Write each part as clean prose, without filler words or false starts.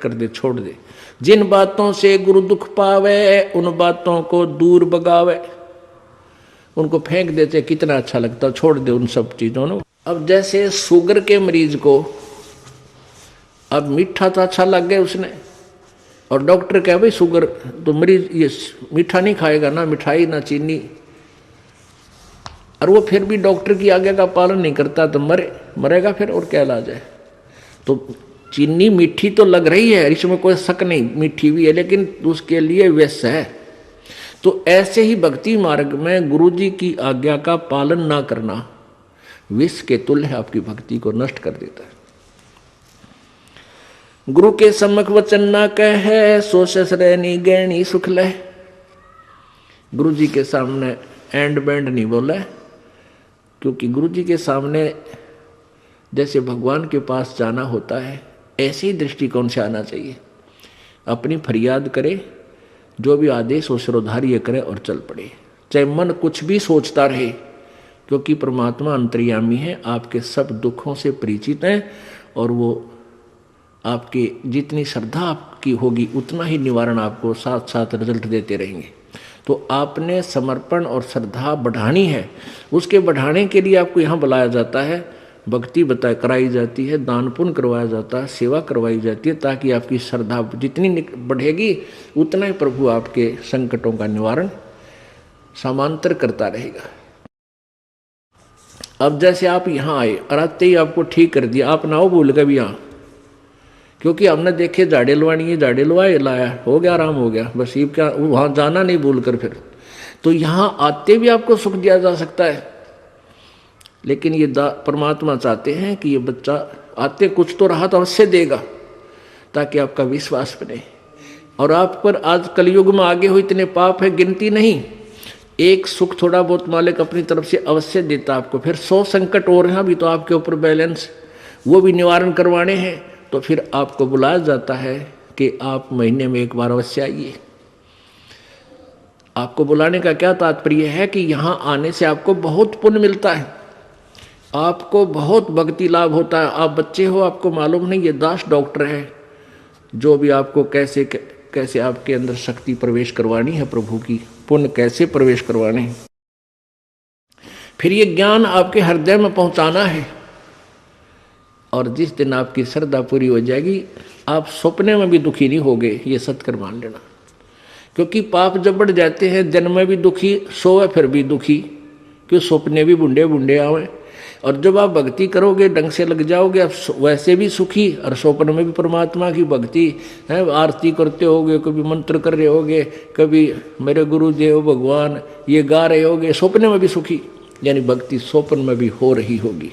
कर दे, छोड़ दे। जिन बातों से गुरु दुख पावे उन बातों को दूर भगावे। उनको फेंक देते, कितना अच्छा लगता, छोड़ दे उन सब चीजों को। अब जैसे शुगर के मरीज को अब मीठा तो अच्छा लग गया उसने, और डॉक्टर कहे भाई शुगर तो मरीज ये मीठा नहीं खाएगा, ना मिठाई ना चीनी, और वो फिर भी डॉक्टर की आज्ञा का पालन नहीं करता तो मरेगा फिर, और क्या इलाज है। तो चीनी मीठी तो लग रही है, इसमें कोई शक नहीं, मीठी भी है, लेकिन उसके लिए विष है। तो ऐसे ही भक्ति मार्ग में गुरु जी की आज्ञा का पालन ना करना विष के तुल्य आपकी भक्ति को नष्ट कर देता है। गुरु के सम्मुख वचन ना कहे, सो ससरैनी गैनी सुख ले। गुरु जी के सामने एंड बैंड नहीं बोला, क्योंकि गुरु जी के सामने जैसे भगवान के पास जाना होता है, ऐसे ही दृष्टिकोण से आना चाहिए। अपनी फरियाद करे, जो भी आदेश हो सिरोधार्य करे और चल पड़े, चाहे मन कुछ भी सोचता रहे, क्योंकि परमात्मा अंतर्यामी है, आपके सब दुखों से परिचित है, और वो आपके जितनी श्रद्धा आपकी होगी उतना ही निवारण आपको साथ साथ रिजल्ट देते रहेंगे। तो आपने समर्पण और श्रद्धा बढ़ानी है, उसके बढ़ाने के लिए आपको यहाँ बुलाया जाता है, भक्ति कराई जाती है, दान पुण्य करवाया जाता है, सेवा करवाई जाती है, ताकि आपकी श्रद्धा जितनी बढ़ेगी उतना ही प्रभु आपके संकटों का निवारण समांतर करता रहेगा। अब जैसे आप यहाँ आए और आते ही आपको ठीक कर दिया, आप ना हो भूल गए भी यहाँ, क्योंकि हमने देखे झाड़े लवानी है, झाड़े लवाए लाया, हो गया, आराम हो गया, बस ये क्या वहाँ जाना नहीं भूल कर फिर। तो यहाँ आते भी आपको सुख दिया जा सकता है, लेकिन ये परमात्मा चाहते हैं कि ये बच्चा आते कुछ तो राहत अवश्य देगा, ताकि आपका विश्वास बने। और आप पर आज कलयुग में आगे हो इतने पाप है, गिनती नहीं। एक सुख थोड़ा बहुत मालिक अपनी तरफ से अवश्य देता आपको, फिर 100 संकट और हैं अभी तो आपके ऊपर बैलेंस, वो भी निवारण करवाने हैं। तो फिर आपको बुलाया जाता है कि आप महीने में एक बार अवश्य आइए। आपको बुलाने का क्या तात्पर्य है कि यहाँ आने से आपको बहुत पुण्य मिलता है, आपको बहुत भक्ति लाभ होता है। आप बच्चे हो, आपको मालूम नहीं, ये दास डॉक्टर है जो भी आपको कैसे कैसे आपके अंदर शक्ति प्रवेश करवानी है, प्रभु की पुण्य कैसे प्रवेश करवाने हैं, फिर ये ज्ञान आपके हृदय में पहुंचाना है। और जिस दिन आपकी श्रद्धा पूरी हो जाएगी, आप सपने में भी दुखी नहीं होगे, ये सत्कर मान लेना। क्योंकि पाप जब बढ़ जाते हैं, दिन में भी दुखी, सोए फिर भी दुखी, क्यों सपने भी बुंडे बुंडे आवे। और जब आप भक्ति करोगे, ढंग से लग जाओगे, आप वैसे भी सुखी, और स्वप्न में भी परमात्मा की भक्ति है, आरती करते होगे, कभी मंत्र कर रहे होगे, कभी मेरे गुरुदेव भगवान ये गा रहे होगे, स्वप्न में भी सुखी, यानी भक्ति स्वप्न में भी हो रही होगी।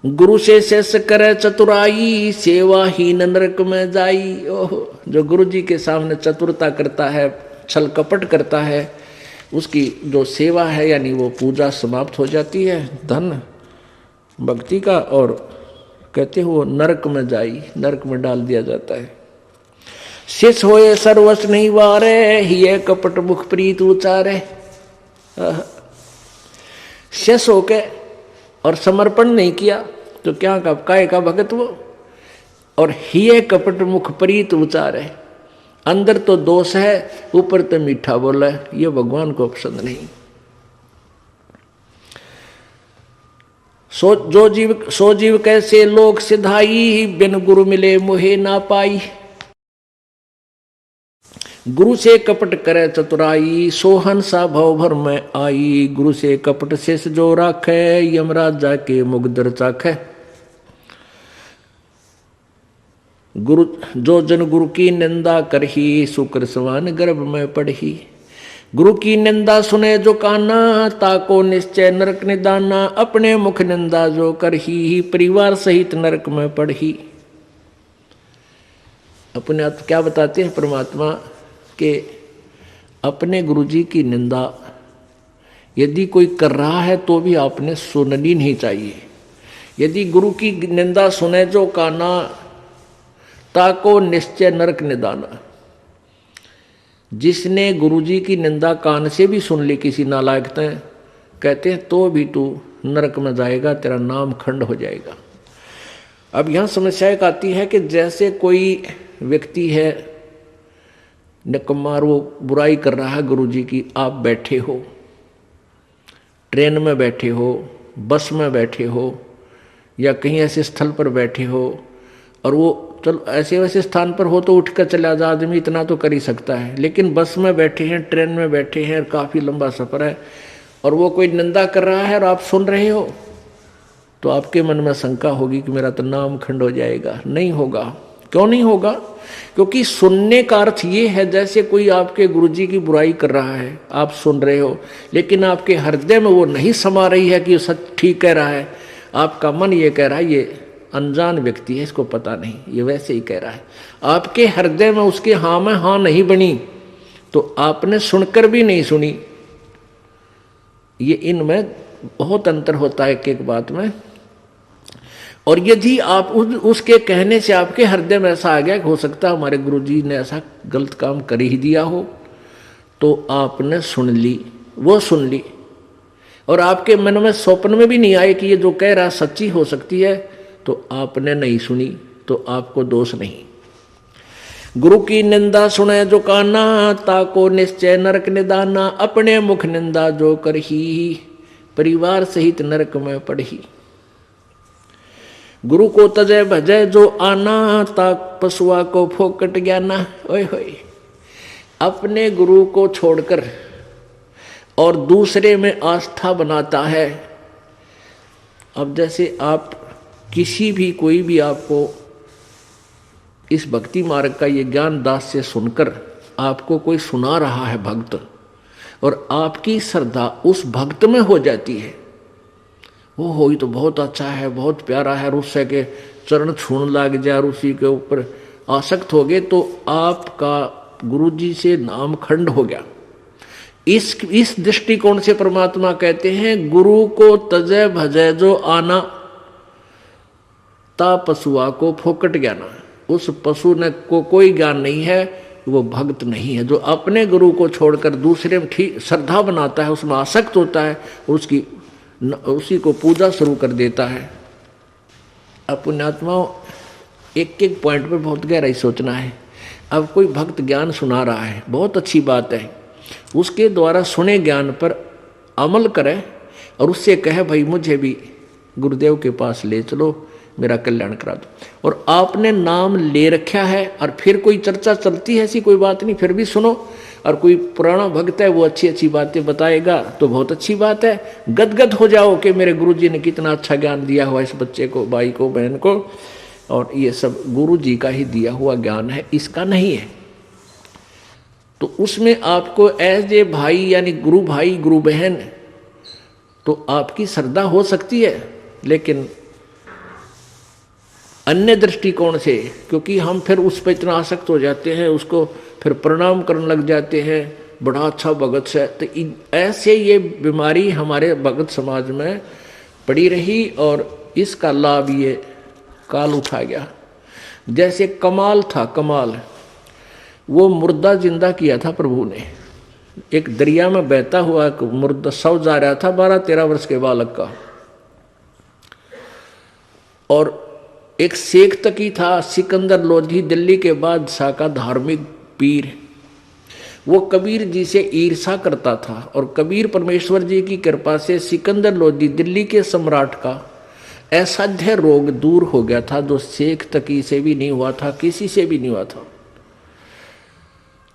गुरु से शेष करे चतुराई, सेवा ही नरक में जाई। ओह, जो गुरु जी के सामने चतुरता करता है, छल कपट करता है, उसकी जो सेवा है यानी वो पूजा समाप्त हो जाती है, धन भक्ति का, और कहते हो नरक में जाई, नरक में डाल दिया जाता है। शेष होए सर्वस नहीं वारे, हिये कपट मुख प्रीत उचारे। शेष होके और समर्पण नहीं किया तो क्या काय का भगत वो, और हिये कपट मुख प्रीत उचारे। अंदर तो दोष है, ऊपर तो मीठा बोला है, ये भगवान को पसंद नहीं। सो जीव कैसे लोक सिधाई, बिन गुरु मिले मोहे ना पाई। गुरु से कपट करे चतुराई, सोहन सा भव भर में आई। गुरु से कपट शेष जो राखे, यमराज जाके मुगदर चाखे। गुरु जो जन गुरु की निंदा करही, शुक्र सवान गर्भ में पढ़ही। गुरु की निंदा सुने जो काना, ताको निश्चय नरक निदाना। अपने मुख निंदा जो करही, परिवार सहित नरक में पढ़ही। अपने आप क्या बताते हैं परमात्मा के, अपने गुरुजी की निंदा यदि कोई कर रहा है तो भी आपने सुननी नहीं चाहिए। यदि गुरु की निंदा सुने जो काना, ताको निश्चय नरक निदाना। जिसने गुरुजी की निंदा कान से भी सुन ली किसी नालायक ने, कहते हैं तो भी तू नरक में जाएगा, तेरा नाम खंड हो जाएगा। अब यहाँ समस्या एक आती है कि जैसे कोई व्यक्ति है निकम्मा, वो बुराई कर रहा है गुरुजी की, आप बैठे हो, ट्रेन में बैठे हो, बस में बैठे हो, या कहीं ऐसे स्थल पर बैठे हो, और वो चलो ऐसे वैसे स्थान पर हो तो उठ कर चला जा आदमी, इतना तो कर ही सकता है। लेकिन बस में बैठे हैं, ट्रेन में बैठे हैं, काफ़ी लंबा सफ़र है, और वो कोई निंदा कर रहा है और आप सुन रहे हो, तो आपके मन में शंका होगी कि मेरा तो नाम खंड हो जाएगा। नहीं होगा। क्यों नहीं होगा? क्योंकि सुनने का अर्थ ये है जैसे कोई आपके गुरुजी की बुराई कर रहा है, आप सुन रहे हो, लेकिन आपके हृदय में वो नहीं समा रही है कि वो सच ठीक कह रहा है। आपका मन ये कह रहा है ये अनजान व्यक्ति है, इसको पता नहीं, ये वैसे ही कह रहा है। आपके हृदय में उसके हाँ में हाँ नहीं बनी, तो आपने सुनकर भी नहीं सुनी। ये इनमें बहुत अंतर होता है एक एक बात में। और यदि आप उसके कहने से आपके हृदय में ऐसा आ गया कि हो सकता है हमारे गुरुजी ने ऐसा गलत काम कर ही दिया हो, तो आपने सुन ली, वो सुन ली, और आपके मन में स्वप्न में भी नहीं आए कि ये जो कह रहा सच्ची हो सकती है, तो आपने नहीं सुनी, तो आपको दोष नहीं। गुरु की निंदा सुने जो काना, ताको निश्चय नरक निदाना, अपने मुख निंदा जो करही, परिवार सहित नरक में पड़ही। गुरु को तजय भजय जो आना, ताक पशुआ को फोकट ज्ञाना। ओए होए, अपने गुरु को छोड़कर और दूसरे में आस्था बनाता है। अब जैसे आप किसी भी कोई भी आपको इस भक्ति मार्ग का ये ज्ञान दास से सुनकर आपको कोई सुना रहा है भक्त, और आपकी श्रद्धा उस भक्त में हो जाती है, वो हो ही तो बहुत अच्छा है, बहुत प्यारा है, उससे के चरण छूने लग जाए और उसी के ऊपर आसक्त हो गए, तो आपका गुरुजी से नाम खंड हो गया। इस दृष्टिकोण से परमात्मा कहते हैं गुरु को तजय भजय जो आना, ता पशुआ को फोकट ज्ञाना। उस पशु ने को कोई ज्ञान नहीं है, वो भक्त नहीं है। जो अपने गुरु को छोड़कर दूसरे में ठीक श्रद्धा बनाता है, उसमें आसक्त होता है, उसी को पूजा शुरू कर देता है। अब पुण्यात्माओं, एक एक पॉइंट पे बहुत गहराई सोचना है। अब कोई भक्त ज्ञान सुना रहा है, बहुत अच्छी बात है, उसके द्वारा सुने ज्ञान पर अमल करे और उससे कहे भाई मुझे भी गुरुदेव के पास ले चलो, मेरा कल्याण करा दो। और आपने नाम ले रखा है और फिर कोई चर्चा चलती है, ऐसी कोई बात नहीं, फिर भी सुनो। और कोई पुराना भक्त है वो अच्छी अच्छी बातें बताएगा तो बहुत अच्छी बात है, गदगद हो जाओ कि मेरे गुरुजी ने कितना अच्छा ज्ञान दिया हुआ इस बच्चे को, भाई को, बहन को, और ये सब गुरुजी का ही दिया हुआ ज्ञान है, इसका नहीं है। तो उसमें आपको एज ए भाई यानी गुरु भाई गुरु बहन तो आपकी श्रद्धा हो सकती है, लेकिन अन्य दृष्टिकोण से, क्योंकि हम फिर उस पर इतना आसक्त हो जाते हैं, उसको फिर प्रणाम करने लग जाते हैं, बड़ा अच्छा भगत है, तो ऐसे ये बीमारी हमारे भगत समाज में पड़ी रही और इसका लाभ ये काल उठा गया। जैसे कमाल था, कमाल वो मुर्दा जिंदा किया था प्रभु ने। एक दरिया में बहता हुआ मुर्दा शव जा रहा था 12-13 वर्ष के बालक का, और एक शेख तकी था सिकंदर लोधी, दिल्ली के बादशाह का धार्मिक पीर। वो कबीर जी से ईर्षा करता था और कबीर परमेश्वर जी की कृपा से सिकंदर लोधी दिल्ली के सम्राट का असाध्य रोग दूर हो गया था, जो शेख तकी से भी नहीं हुआ था, किसी से भी नहीं हुआ था,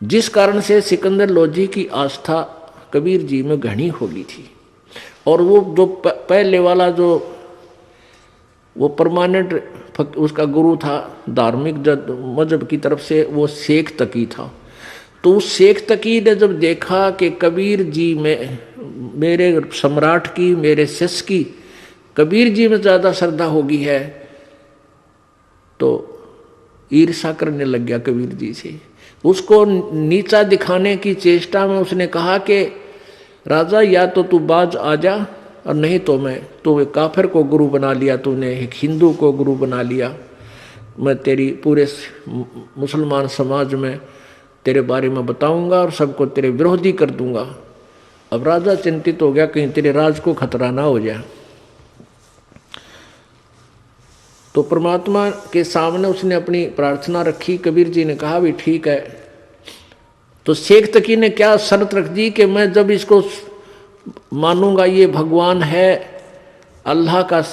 जिस कारण से सिकंदर लोधी की आस्था कबीर जी में घनी हो गई थी। और वो जो पहले वाला जो वो परमानेंट उसका गुरु था धार्मिक मजहब की तरफ से, वो शेख तकी था। तो उस शेख तकी ने जब देखा कि कबीर जी में, मेरे सम्राट की, मेरे शिष्य की कबीर जी में ज़्यादा श्रद्धा होगी है, तो ईर्षा करने लग गया कबीर जी से। उसको नीचा दिखाने की चेष्टा में उसने कहा कि राजा या तो तू बाज आ जा, और नहीं तो मैं, तो एक काफिर को गुरु बना लिया तूने, एक हिंदू को गुरु बना लिया, मैं तेरी पूरे मुसलमान समाज में तेरे बारे में बताऊंगा और सबको तेरे विरोधी कर दूंगा। अब राजा चिंतित हो गया कहीं तेरे राज को खतरा ना हो जाए। तो परमात्मा के सामने उसने अपनी प्रार्थना रखी। कबीर जी ने कहा भी ठीक है। तो शेख तकी ने क्या शर्त रख दी कि मैं जब इसको मानूंगा ये भगवान है, अल्लाह का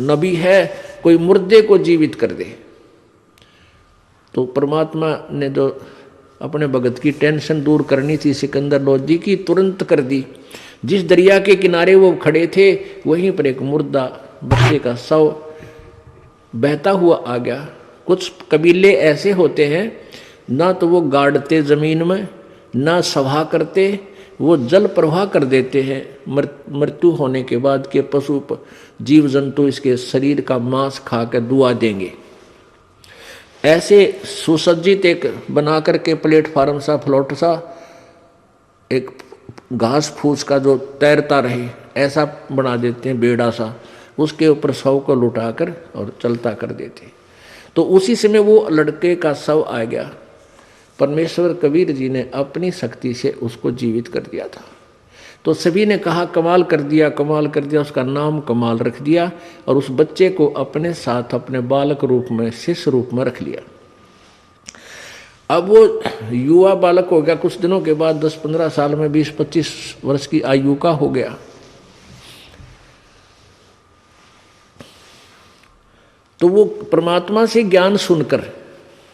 नबी है, कोई मुर्दे को जीवित कर दे। तो परमात्मा ने जो अपने भगत की टेंशन दूर करनी थी सिकंदर लोधी की, तुरंत कर दी। जिस दरिया के किनारे वो खड़े थे वहीं पर एक मुर्दा बच्चे का शव बहता हुआ आ गया। कुछ कबीले ऐसे होते हैं, ना तो वो गाड़ते जमीन में, ना सभा करते, वो जल प्रवाह कर देते हैं। मृत्यु होने के बाद के पशु जीव जंतु इसके शरीर का मांस खा कर दुआ देंगे। ऐसे सुसज्जित एक बना करके प्लेटफार्म सा, फ्लोट सा, एक घास फूस का जो तैरता रहे ऐसा बना देते हैं, बेड़ा सा, उसके ऊपर शव को लुटाकर और चलता कर देते। तो उसी समय वो लड़के का शव आ गया। परमेश्वर कबीर जी ने अपनी शक्ति से उसको जीवित कर दिया था। तो सभी ने कहा कमाल कर दिया, कमाल कर दिया। उसका नाम कमाल रख दिया और उस बच्चे को अपने साथ अपने बालक रूप में, शिष्य रूप में रख लिया। अब वो युवा बालक हो गया। कुछ दिनों के बाद 10-15 साल में 20-25 वर्ष की आयु का हो गया। तो वो परमात्मा से ज्ञान सुनकर,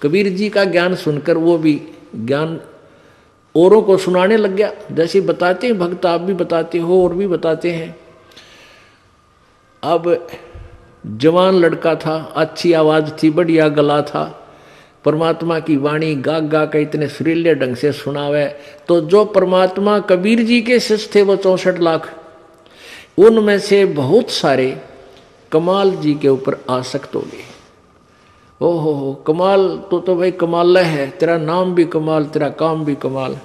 कबीर जी का ज्ञान सुनकर वो भी ज्ञान औरों को सुनाने लग गया। जैसे बताते हैं भक्त, आप भी बताते हो और भी बताते हैं। अब जवान लड़का था, अच्छी आवाज थी, बढ़िया गला था, परमात्मा की वाणी गा गा के इतने सुरीले ढंग से सुनावे। तो जो परमात्मा कबीर जी के शिष्य थे वो 64 लाख, उनमें से बहुत सारे कमाल जी के ऊपर आसक्त हो गए। ओहो कमाल तो भाई कमाल है, तेरा नाम भी कमाल, तेरा काम भी कमाल,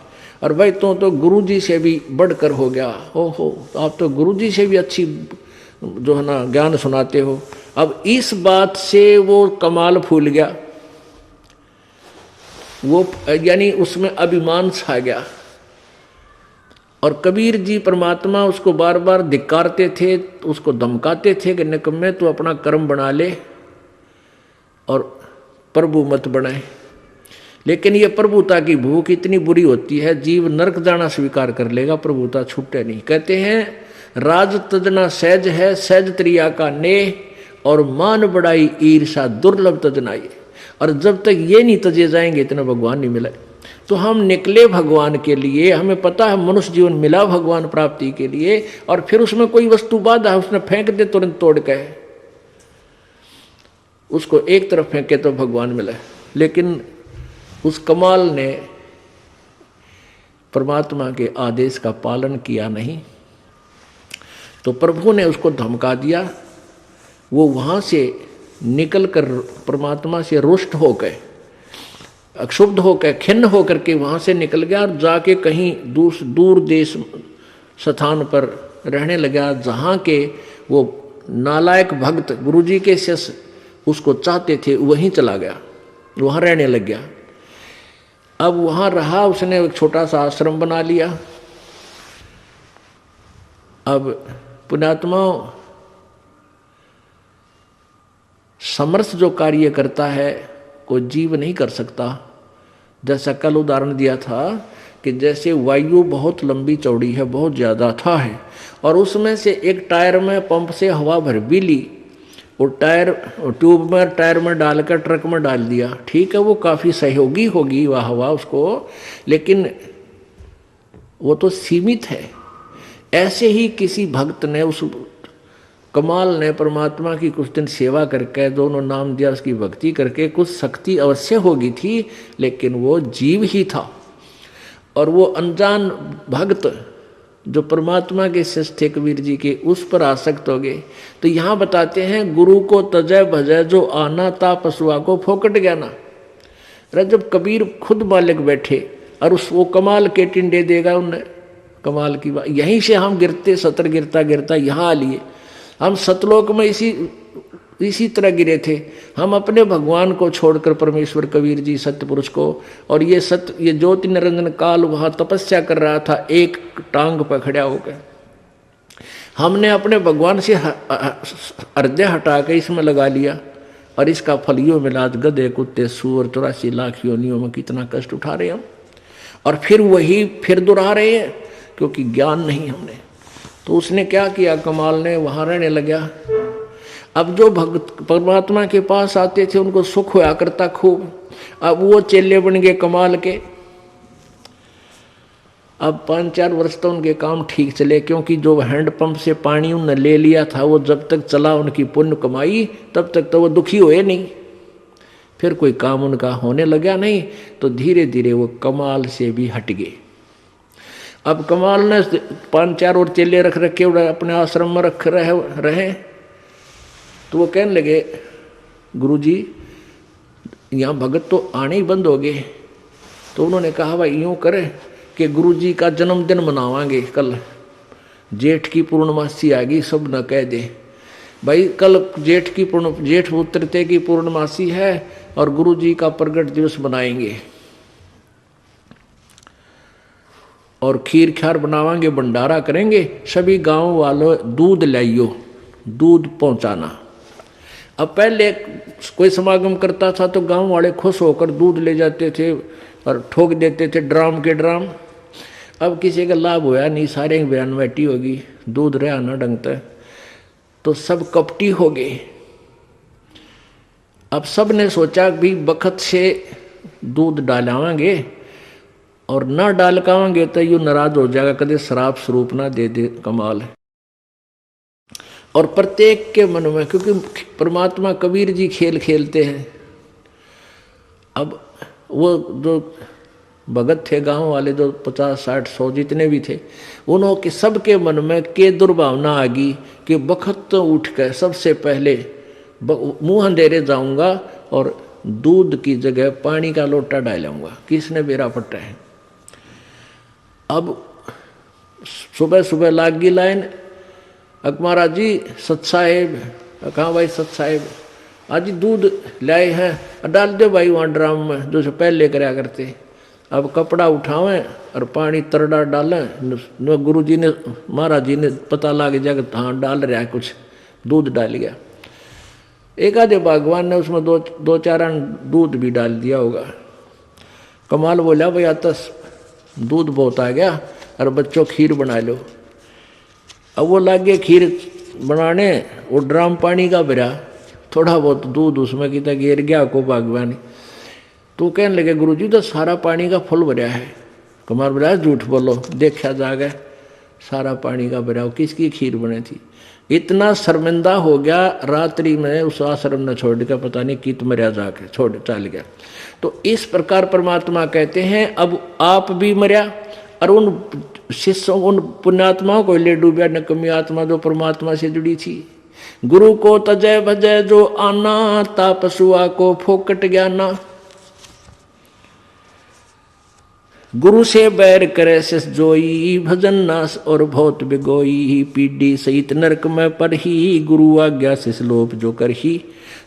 और भाई तो गुरु जी से भी बढ़कर हो गया। ओहो आप तो गुरु जी से भी अच्छी जो है ना ज्ञान सुनाते हो। अब इस बात से वो कमाल फूल गया, वो यानी उसमें अभिमान छा गया। और कबीर जी परमात्मा उसको बार बार धिक्कारते थे, उसको धमकाते थे कि निकम्मे तू अपना कर्म बना ले और प्रभु मत बनाए। लेकिन ये प्रभुता की भूख इतनी बुरी होती है, जीव नरक जाना स्वीकार कर लेगा, प्रभुता छूटे नहीं। कहते हैं राज तजना सहज है, सहज त्रिया का नेह, और मान बढ़ाई ईर्षा दुर्लभ तजनाई। और जब तक ये नहीं तजे जाएंगे इतना भगवान नहीं मिले। तो हम निकले भगवान के लिए, हमें पता है मनुष्य जीवन मिला भगवान प्राप्ति के लिए, और फिर उसमें कोई वस्तु बाधा है उसने फेंक दे तुरंत तोड़ के, उसको एक तरफ फेंके तो भगवान मिला। लेकिन उस कमाल ने परमात्मा के आदेश का पालन किया नहीं, तो प्रभु ने उसको धमका दिया। वो वहां से निकलकर परमात्मा से रुष्ट होकर, अक्षुब्ध होकर, खिन्न होकर के वहां से निकल गया और जाके कहीं दूर देश स्थान पर रहने लगा, जहां के वो नालायक भक्त गुरुजी के शिष्य उसको चाहते थे, वहीं चला गया, वहां रहने लग गया। अब वहां रहा, उसने एक छोटा सा आश्रम बना लिया। अब पुण्यात्मा समर्थ जो कार्य करता है कोई जीव नहीं कर सकता। जैसा कल उदाहरण दिया था कि जैसे वायु बहुत लंबी चौड़ी है, बहुत ज़्यादा था है, और उसमें से एक टायर में पंप से हवा भर भी ली, वो टायर ट्यूब में टायर में डालकर ट्रक में डाल दिया, ठीक है वो काफ़ी सहयोगी होगी वह हवा उसको, लेकिन वो तो सीमित है। ऐसे ही किसी भक्त ने, उस कमाल ने परमात्मा की कुछ दिन सेवा करके, दोनों नाम दिया, उसकी भक्ति करके कुछ शक्ति अवश्य होगी थी, लेकिन वो जीव ही था। और वो अनजान भक्त जो परमात्मा के शिष्य थे कबीर जी के, उस पर आसक्त हो गए। तो यहाँ बताते हैं गुरु को तजय भजय जो आना ता पशुआ को फोकट गया ना। अरे जब कबीर खुद बालक बैठे और उस वो कमाल के टिंडे देगा उन्हें, कमाल की बात। यहीं से हम गिरते, सतर गिरता गिरता यहाँ आ लिए। हम सतलोक में इसी तरह गिरे थे। हम अपने भगवान को छोड़कर परमेश्वर कबीर जी सत्य पुरुष को, और ये ज्योति निरंजन काल वहाँ तपस्या कर रहा था एक टांग पर खड़ा होकर। हमने अपने भगवान से हृदय हटा के इसमें लगा लिया और इसका फल यो मिला। आज गधे कुत्ते सूअर 84 लाख योनियों में कितना कष्ट उठा रहे हम, और फिर वही फिर दोहरा रहे हैं क्योंकि ज्ञान नहीं हमने। तो उसने क्या किया, कमाल ने वहां रहने लगा। अब जो भक्त परमात्मा के पास आते थे उनको सुख होया करता खूब। अब वो चेले बन गए कमाल के। अब 5-4 वर्ष तो उनके काम ठीक चले, क्योंकि जो हैंडपंप से पानी उन्होंने ले लिया था वो जब तक चला उनकी पुण्य कमाई तब तक तो वो दुखी हुए नहीं। फिर कोई काम उनका होने लगा नहीं, तो धीरे धीरे वो कमाल से भी हट गए। अब कमाल ने 5-4 और चेले रख रखे अपने आश्रम में रख रहे। तो वो कहने लगे, गुरुजी यहाँ भगत तो आने ही बंद हो गए। तो उन्होंने कहा भाई यूँ करें कि गुरुजी का जन्मदिन मनावांगे कल, जेठ की पूर्णमासी आ गई, सब न कह दे भाई कल जेठ उतरते की पूर्णमासी है और गुरुजी का प्रगट दिवस मनाएंगे और खीर खार बनावांगे, भंडारा करेंगे। सभी गांव वालों दूध लाइयो, दूध पहुंचाना। अब पहले कोई समागम करता था तो गांव वाले खुश होकर दूध ले जाते थे और ठोक देते थे ड्राम के ड्राम। अब किसी का लाभ होया नहीं, सारे बयान बैठी होगी, दूध रहा ना ढंगता, तो सब कपटी हो गए। अब सब ने सोचा भी बखत से दूध डालावांगे और ना डाल कावांगे तो यू नाराज हो जाएगा, कदे शराब स्वरूप ना दे दे। कमाल है। और प्रत्येक के मन में, क्योंकि परमात्मा कबीर जी खेल खेलते हैं। अब वो जो भगत थे गांव वाले, जो 50, 60, 100 जितने भी थे, उन्होंने सबके मन में के दुर्भावना आ गई कि बखत तो उठ कर सबसे पहले मुंह अंधेरे जाऊंगा और दूध की जगह पानी का लोटा डालूंगा। किसने बेरा पट्टा है। अब सुबह सुबह लाग गई लाइन, महाराज जी सत साहेब, कहाँ भाई सत साहेब, आज दूध लाए हैं, डाल दो भाई वहाँ ड्राम में जो पहले कराया करते। अब कपड़ा उठावें और पानी तरड़ा डालें। गुरु जी ने महाराज जी ने पता लग जाएगा हाँ डाल रहा है कुछ, दूध डाल गया। एक आधे भगवान ने उसमें दो चार दूध भी डाल दिया होगा। कमाल बोला भाई आता दूध बहुत आ गया और बच्चों खीर बना लो। अब वो लग गए खीर बनाने, वो ड्राम पानी का भरा, थोड़ा बहुत दूध उसमें कितना गिर गया को भगवान। तो कहने लगे गुरुजी तो सारा पानी का फुल भरा है। कुमार बोला झूठ बोलो, देखा जाएगा सारा पानी का भरा हो, किसकी खीर बनी थी। इतना शर्मिंदा हो गया, रात्रि में उस आश्रम ने छोड़ के पता नहीं कित मरिया जाके छोड़ चल गया। तो इस प्रकार परमात्मा कहते हैं अब आप भी मरिया और उन शिष्यों उन पुण्यात्माओं को ले डूबा, नकमी आत्मा जो परमात्मा से जुड़ी थी। गुरु को तजय भजय जो आना, तापसुआ को फोकट ज्ञाना। गुरु से बैर करे शिष जोई, भजन नाश और बहुत बिगोई। पीढ़ी सहित नरक में परही, गुरु आज्ञा शिष लोप जो करही।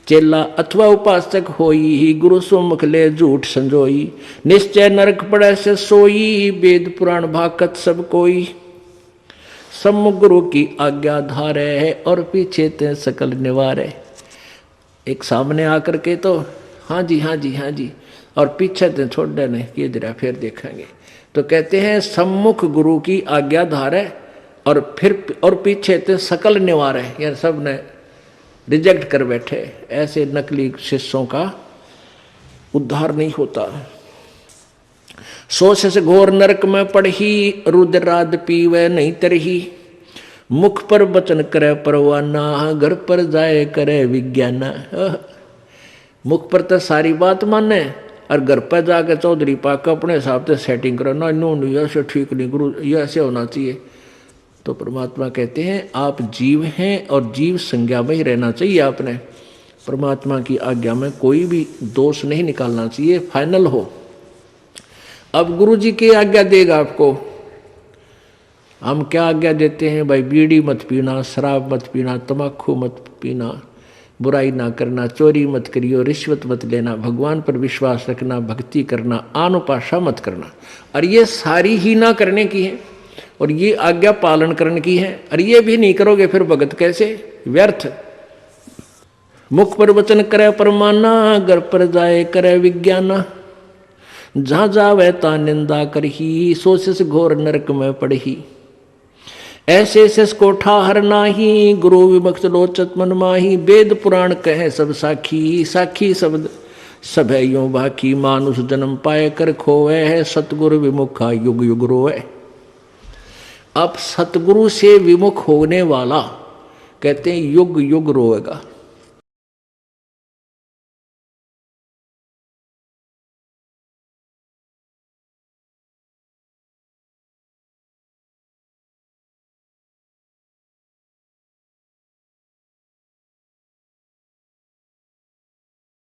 चेला अथवा उपासक होई, गुरु सुमुख ले झूठ संजोई। निश्चय नरक पड़े से सोई, वेद पुराण भाकत सब कोई। सम्मुख गुरु की आज्ञा धारे, और पीछे ते सकल निवारे। एक सामने आकर के तो हाँ जी हाँ जी हाँ जी, और पीछे ते छोड़ देने कि जरा फिर देखेंगे। तो कहते हैं सम्मुख गुरु की आज्ञा धारे और पीछे ते सकल निवारे। यार सब ने रिजेक्ट कर बैठे। ऐसे नकली शिष्यों का उद्धार नहीं होता। सोच से घोर नरक में पड़ही, रुद्राद पीवे नहीं तरही। मुख पर वचन करे परवाना, घर पर जाए करे विज्ञाना। मुख पर तो सारी बात माने और घर पर जाकर चौधरी पाक अपने हिसाब से सेटिंग करो ना, नो नहीं ऐसे ठीक नहीं, गुरु ये ऐसे होना चाहिए। तो परमात्मा कहते हैं आप जीव हैं और जीव संज्ञा में ही रहना चाहिए। आपने परमात्मा की आज्ञा में कोई भी दोष नहीं निकालना चाहिए, फाइनल हो। अब गुरु जी की आज्ञा देगा आपको। हम क्या आज्ञा देते हैं भाई, बीड़ी मत पीना, शराब मत पीना, तम्बाकू मत पीना, बुराई ना करना, चोरी मत करियो, रिश्वत मत लेना, भगवान पर विश्वास रखना, भक्ति करना, आनुपाशा मत करना। और ये सारी ही ना करने की है। और ये आज्ञा पालन करने की है। और ये भी नहीं करोगे फिर भगत कैसे, व्यर्थ। मुख पर वचन करे परमाना, घर पर जाए करे विज्ञाना। जहाँ जावे ता निंदा करही, सोच घोर नरक में पड़ही। ऐसे शेष को ठाहर नाही, गुरु विमुक्त लोचत मन माही। वेद पुराण कहे सब साखी, साखी शब्द सब है यूं बाकी। मानुष जन्म पाए कर खोवे है, सतगुरु विमुखा युग युग रोवे। अब सतगुरु से विमुख होने वाला कहते हैं युग युग रोएगा।